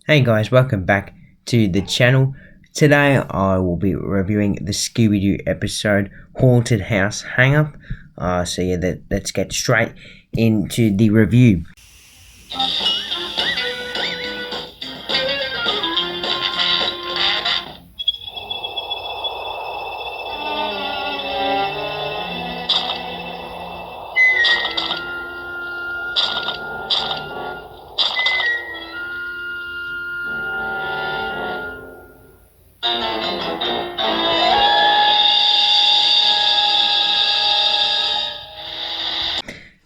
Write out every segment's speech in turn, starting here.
Hey guys, welcome back to the channel. Today I will be reviewing the Scooby-Doo episode Haunted House Hang-Up. Let's get straight into the review.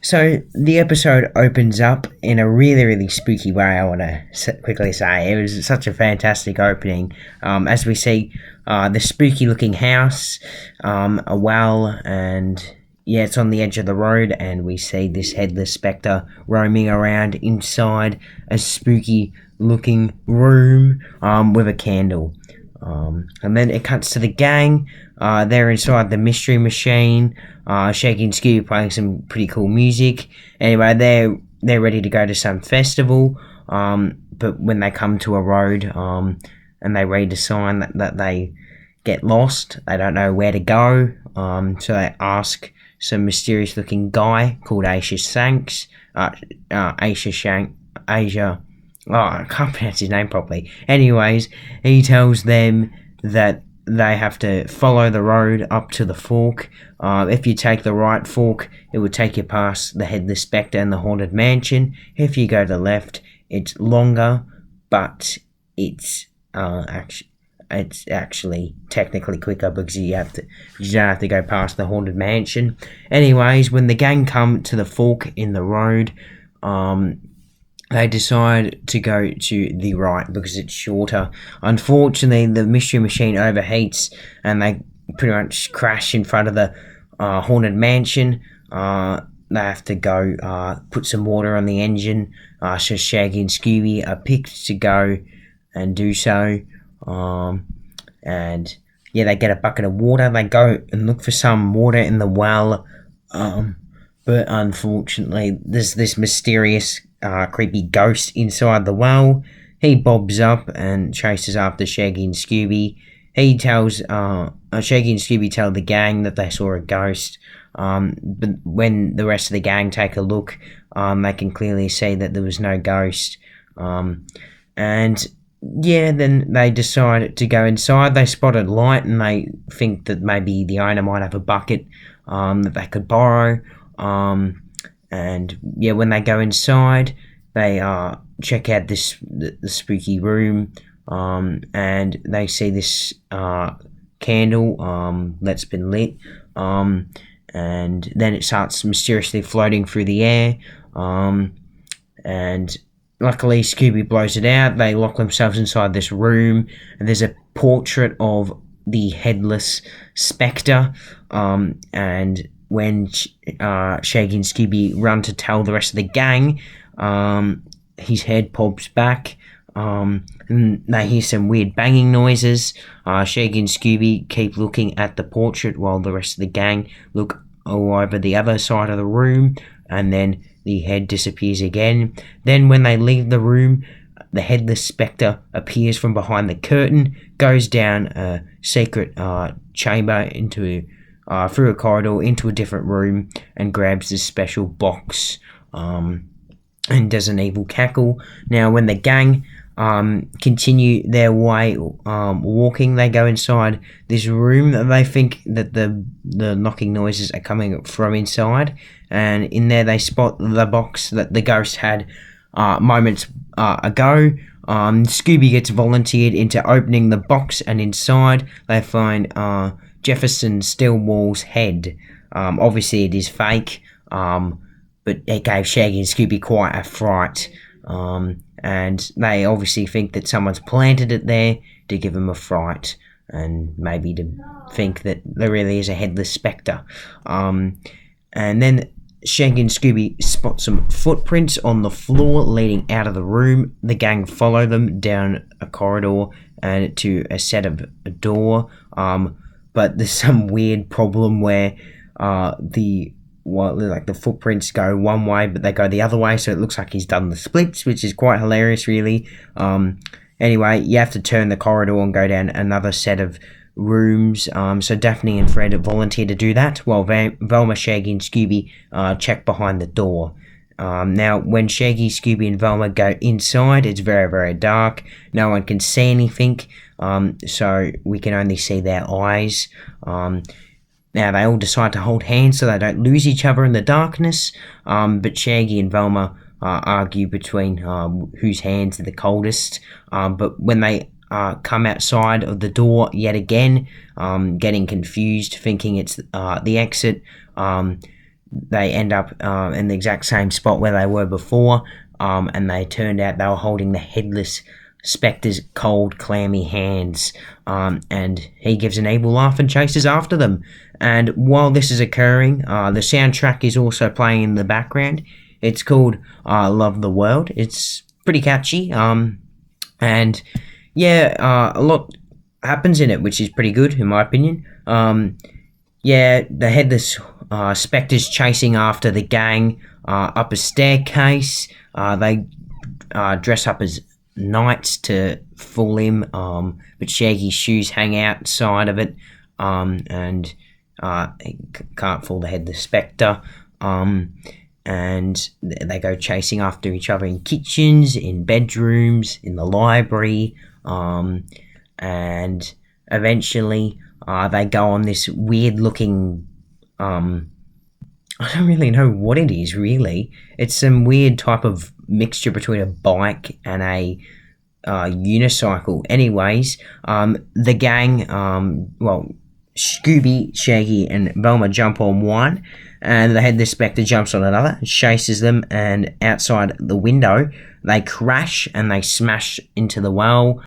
So the episode opens up in a really spooky way. I want to quickly say it was such a fantastic opening. As we see the spooky looking house, a well, and yeah, it's on the edge of the road, and we see this headless specter roaming around inside a spooky looking room with a candle. And then it cuts to the gang. They're inside the mystery machine. Shaggy and Scooby playing some pretty cool music. Anyway, they're ready to go to some festival. But when they come to a road, and they read a sign that they get lost, they don't know where to go. So they ask some mysterious looking guy called Aesha Shanks. Aesha. Oh, I can't pronounce his name properly. Anyways, he tells them that they have to follow the road up to the fork. If you take the right fork, it will take you past the headless specter and the haunted mansion. If you go to the left, it's longer, but it's actually technically quicker because you don't have to go past the haunted mansion. Anyways, when the gang come to the fork in the road, they decide to go to the right because it's shorter. Unfortunately, the mystery machine overheats and they pretty much crash in front of the haunted mansion. They have to go put some water on the engine. So Shaggy and Scooby are picked to go and do so. And yeah, they get a bucket of water. They go and look for some water in the well. But unfortunately, there's this mysterious creepy ghost inside the well. He bobs up and chases after Shaggy and Scooby. He tells Shaggy and Scooby tell the gang that they saw a ghost. But when the rest of the gang take a look, they can clearly see that there was no ghost. And yeah, then they decide to go inside. They spot a light and they think that maybe the owner might have a bucket that they could borrow. And yeah, when they go inside, they check out the spooky room, and they see this candle that's been lit, and then it starts mysteriously floating through the air, and luckily Scooby blows it out. They lock themselves inside this room, and there's a portrait of the headless specter, and when Shaggy and Scooby run to tell the rest of the gang, his head pops back, and they hear some weird banging noises. Shaggy and Scooby keep looking at the portrait while the rest of the gang look all over the other side of the room, and then the head disappears again. Then when they leave the room, the headless specter appears from behind the curtain, goes down a secret chamber into through a corridor into a different room, and grabs this special box and does an evil cackle. Now when the gang continue their way walking, they go inside this room that they think that the knocking noises are coming from inside, and in there they spot the box that the ghost had moments ago. Scooby gets volunteered into opening the box, and inside they find Jefferson Stillwell's head. Obviously it is fake, but it gave Shaggy and Scooby quite a fright, and they obviously think that someone's planted it there to give them a fright, and maybe to think that there really is a headless specter. And then Shaggy and Scooby spot some footprints on the floor leading out of the room. The gang follow them down a corridor and to a set of a door, but there's some weird problem where the like the footprints go one way, but they go the other way, so it looks like he's done the splits, which is quite hilarious, really. Anyway, you have to turn the corridor and go down another set of rooms. So Daphne and Fred volunteer to do that, while Velma, Shaggy, and Scooby check behind the door. Now, when Shaggy, Scooby, and Velma go inside, it's very, very dark. No one can see anything, so we can only see their eyes. Now, they all decide to hold hands so they don't lose each other in the darkness, but Shaggy and Velma argue between whose hands are the coldest. But when they come outside of the door yet again, getting confused, thinking it's the exit, they end up in the exact same spot where they were before, and they turned out they were holding the headless Specter's cold, clammy hands, and he gives an evil laugh and chases after them. And while this is occurring, the soundtrack is also playing in the background. It's called Love the World. It's pretty catchy, and yeah, a lot happens in it, which is pretty good, in my opinion. Yeah, the headless Specter's chasing after the gang up a staircase. They dress up as knights to fool him, but Shaggy's shoes hang outside of it, and he can't fool the headless Specter. And they go chasing after each other in kitchens, in bedrooms, in the library, and eventually they go on this weird looking, I don't really know what it is, really. It's some weird type of mixture between a bike and a unicycle. Anyways, the gang, Scooby, Shaggy, and Velma jump on one, and the headless Specter jumps on another, chases them, and outside the window, they crash and they smash into the well.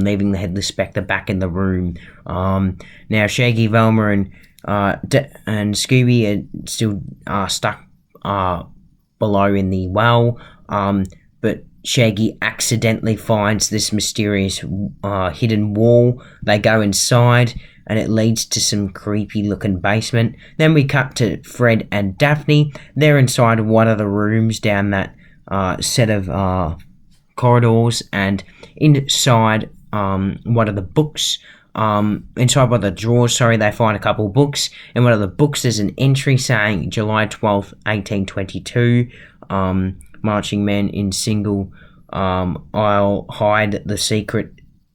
Leaving the headless Specter back in the room. Now Shaggy, Velma, and Scooby are still stuck below in the well, but Shaggy accidentally finds this mysterious hidden wall. They go inside, and it leads to some creepy looking basement. Then we cut to Fred and Daphne. They're inside one of the rooms down that set of corridors, and inside one of the books, inside one of the drawers, they find a couple of books. In one of the books there's an entry saying July 12th, 1822, marching men in single aisle hide the secret,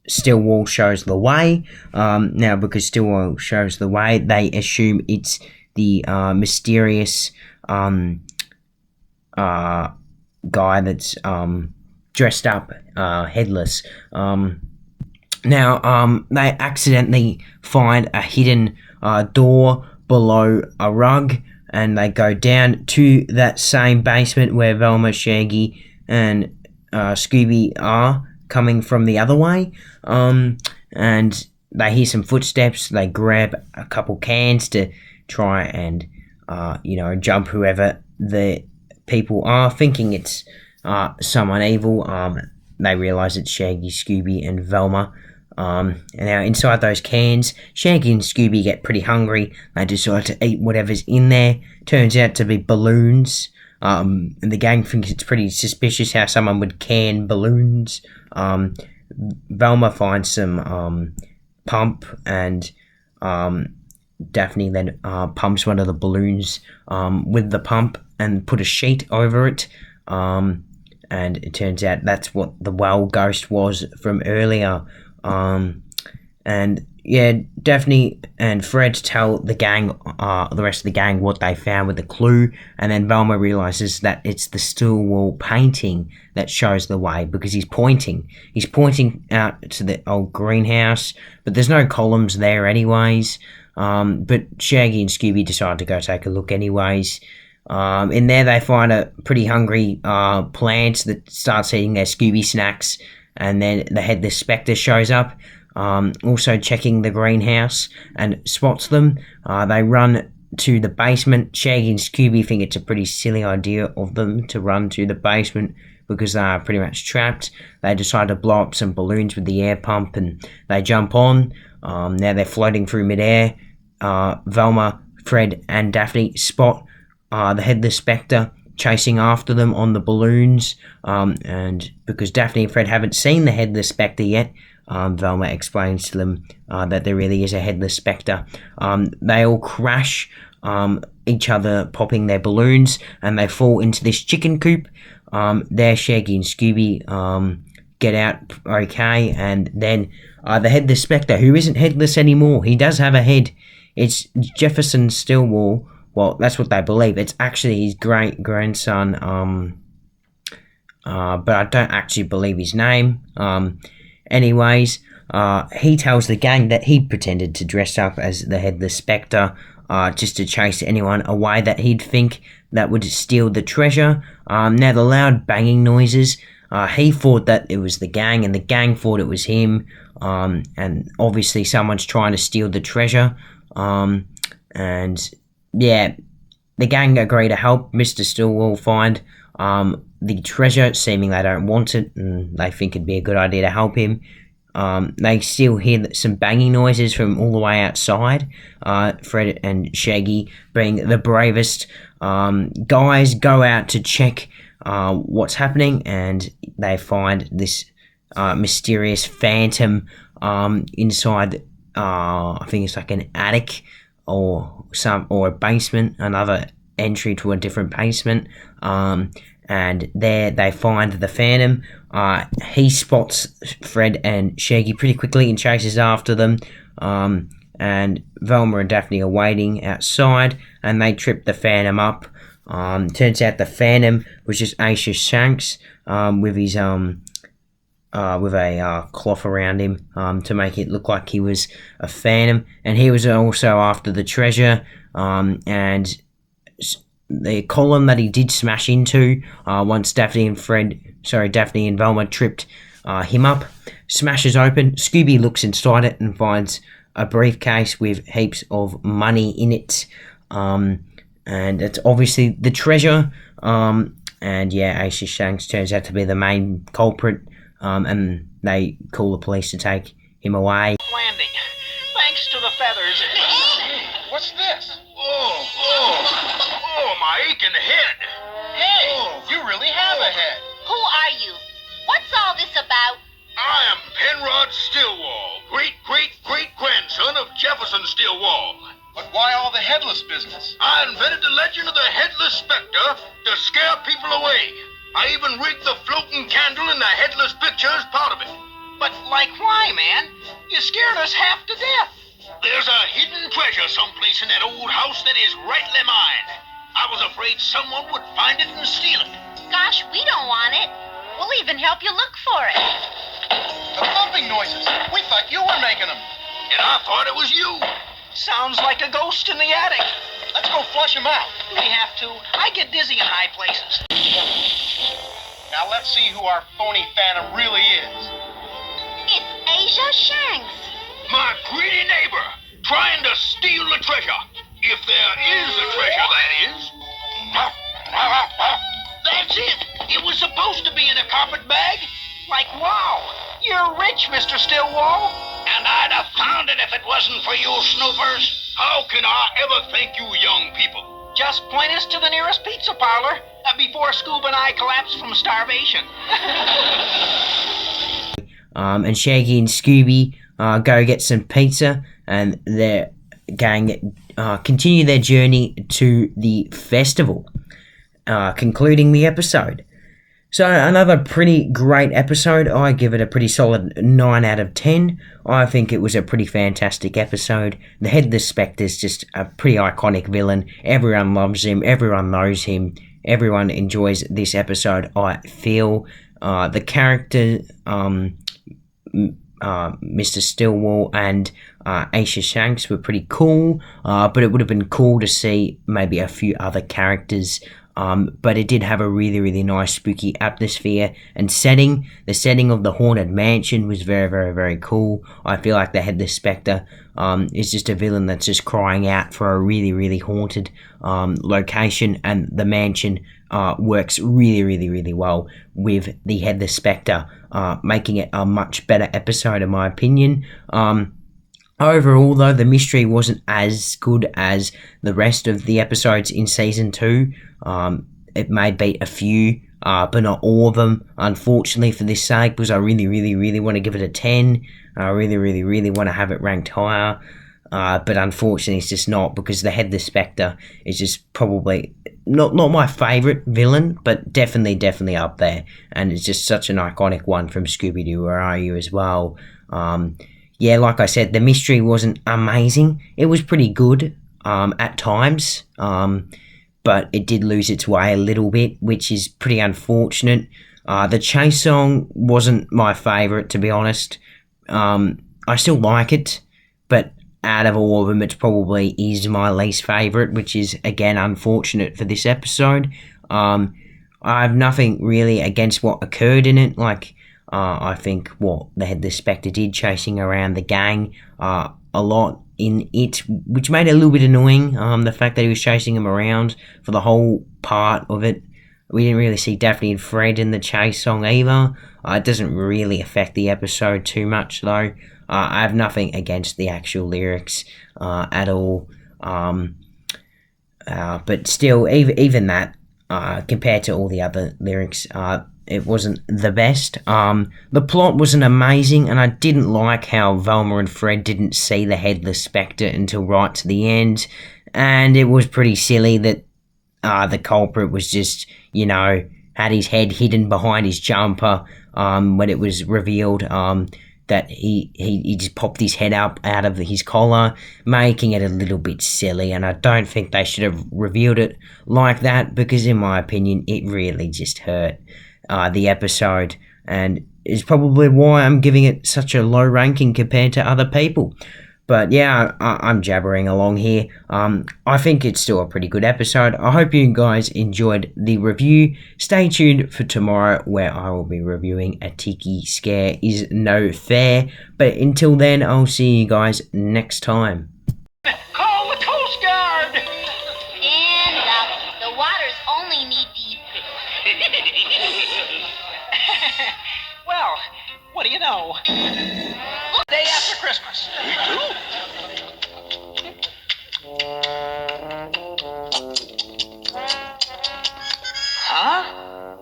Stillwell shows the way. Now, because Stillwell shows the way, they assume it's the mysterious guy that's dressed up headless. Now, they accidentally find a hidden door below a rug, and they go down to that same basement where Velma, Shaggy, and Scooby are coming from the other way. And they hear some footsteps. They grab a couple cans to try and, jump whoever the people are, thinking it's someone evil. They realise it's Shaggy, Scooby, and Velma. And now inside those cans, Shaggy and Scooby get pretty hungry. They decide to eat whatever's in there. Turns out to be balloons. And the gang thinks it's pretty suspicious how someone would can balloons. Velma finds some pump, and Daphne then pumps one of the balloons with the pump and put a sheet over it. And it turns out that's what the well ghost was from earlier. And yeah, Daphne and Fred tell the gang, the rest of the gang, what they found with the clue, and then Velma realizes that it's the still wall painting that shows the way, because he's pointing out to the old greenhouse, but there's no columns there anyways. But Shaggy and Scooby decide to go take a look anyways. In there they find a pretty hungry plant that starts eating their Scooby snacks, and then the headless specter shows up, also checking the greenhouse, and spots them. They run to the basement. Shaggy and Scooby think it's a pretty silly idea of them to run to the basement because they are pretty much trapped. They decide to blow up some balloons with the air pump, and they jump on. Now they're floating through midair. Velma, Fred, and Daphne spot the headless specter chasing after them on the balloons, and because Daphne and Fred haven't seen the headless specter yet, Velma explains to them that there really is a headless specter. They all crash each other, popping their balloons, and they fall into this chicken coop. There, Shaggy and Scooby get out okay, and then the headless specter, who isn't headless anymore, he does have a head. It's Jefferson Stillwell. Well, that's what they believe. It's actually his great-grandson, but I don't actually believe his name. Anyways, he tells the gang that he pretended to dress up as the headless specter just to chase anyone away that he'd think that would steal the treasure. Now, the loud banging noises, he thought that it was the gang, and the gang thought it was him, and obviously someone's trying to steal the treasure. And yeah, the gang agree to help Mr. Stillwell find the treasure, seeming they don't want it, and they think it'd be a good idea to help him. They still hear some banging noises from all the way outside. Fred and Shaggy, being the bravest guys, go out to check what's happening, and they find this mysterious phantom inside. I think it's like an attic or a basement, another entry to a different basement. And there they find the Phantom. He spots Fred and Shaggy pretty quickly and chases after them. And Velma and Daphne are waiting outside, and they trip the Phantom up. Turns out the Phantom was just Aesha Shanks with his with a cloth around him to make it look like he was a Phantom, and he was also after the treasure. And the column that he did smash into, once Daphne and Velma tripped him up, smashes open. Scooby looks inside it and finds a briefcase with heaps of money in it, and it's obviously the treasure. And yeah, Aesha Shanks turns out to be the main culprit, and they call the police to take him away. Landing, thanks to the feathers. What's this? Oh, my aching head. Hey, you really have a head. Who are you? What's all this about? I am Penrod Stillwell, great-great-great-grandson of Jefferson Stillwell. But why all the headless business? I invented the legend of the headless specter to scare people away. I even rigged the floating candle in the headless picture as part of it. But like why, man? You scared us half to death. There's a hidden treasure someplace in that old house that is rightly mine. I was afraid someone would find it and steal it. Gosh, we don't want it. We'll even help you look for it. The thumping noises. We thought you were making them. And I thought it was you. Sounds like a ghost in the attic. Let's go flush him out. We have to. I get dizzy in high places. Now let's see who our phony phantom really is. It's Aesha Shanks. My greedy neighbor, trying to steal the treasure. If there is a treasure, that is. That's it. It was supposed to be in a carpet bag. Like, wow, you're rich, Mr. Stillwell. And I'd have found it if it wasn't for you snoopers. How can I ever thank you young people? Just point us to the nearest pizza parlor before Scoob and I collapse from starvation. And Shaggy and Scooby go get some pizza, and they're going continue their journey to the festival, concluding the episode. So another pretty great episode. I give it a pretty solid 9 out of 10. I think it was a pretty fantastic episode. The Headless Spectre is just a pretty iconic villain. Everyone loves him. Everyone knows him. Everyone enjoys this episode, I feel. The character, Mr. Stillwell and Aesha Shanks were pretty cool, but it would have been cool to see maybe a few other characters. But it did have a really, really nice spooky atmosphere and setting. The setting of the haunted mansion was very, very, very cool. I feel like the Headless Spectre is just a villain that's just crying out for a really, really haunted location, and the mansion works really, really, really well with the Headless Spectre, making it a much better episode in my opinion. Overall, though, the mystery wasn't as good as the rest of the episodes in Season 2. It may beat a few, but not all of them, unfortunately, for this sake, because I really, really, really want to give it a 10. I really, really, really want to have it ranked higher. But unfortunately, it's just not, because the Headless Spectre is just probably not my favourite villain, but definitely up there. And it's just such an iconic one from Scooby-Doo, Where Are You, as well. Yeah, like I said, the mystery wasn't amazing. It was pretty good at times, but it did lose its way a little bit, which is pretty unfortunate. The chase song wasn't my favourite, to be honest. I still like it, but out of all of them, it probably is my least favourite, which is, again, unfortunate for this episode. I have nothing really against what occurred in it, like... I think what the Headless Spectre did, chasing around the gang a lot in it, which made it a little bit annoying, the fact that he was chasing him around for the whole part of it. We didn't really see Daphne and Fred in the chase song either. It doesn't really affect the episode too much, though. I have nothing against the actual lyrics at all. But still, even that, compared to all the other lyrics, it wasn't the best. The plot wasn't amazing, and I didn't like how Velma and Fred didn't see the Headless Spectre until right to the end. And it was pretty silly that the culprit was just, had his head hidden behind his jumper when it was revealed that he just popped his head up out of his collar, making it a little bit silly. And I don't think they should have revealed it like that, because in my opinion, it really just hurt the episode, and is probably why I'm giving it such a low ranking compared to other people. But yeah, I'm jabbering along here. I think it's still a pretty good episode. I hope you guys enjoyed the review. Stay tuned for tomorrow, where I will be reviewing A Tiki Scare Is No Fair. But until then, I'll see you guys next time. Call the Coast Guard! Stand up. The water's only knee-deep. Well, what do you know? Day after Christmas. Huh?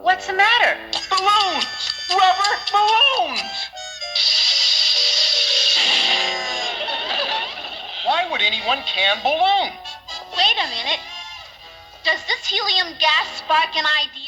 What's the matter? Balloons! Rubber balloons! Why would anyone can balloons? Wait a minute. Does this helium gas spark an idea?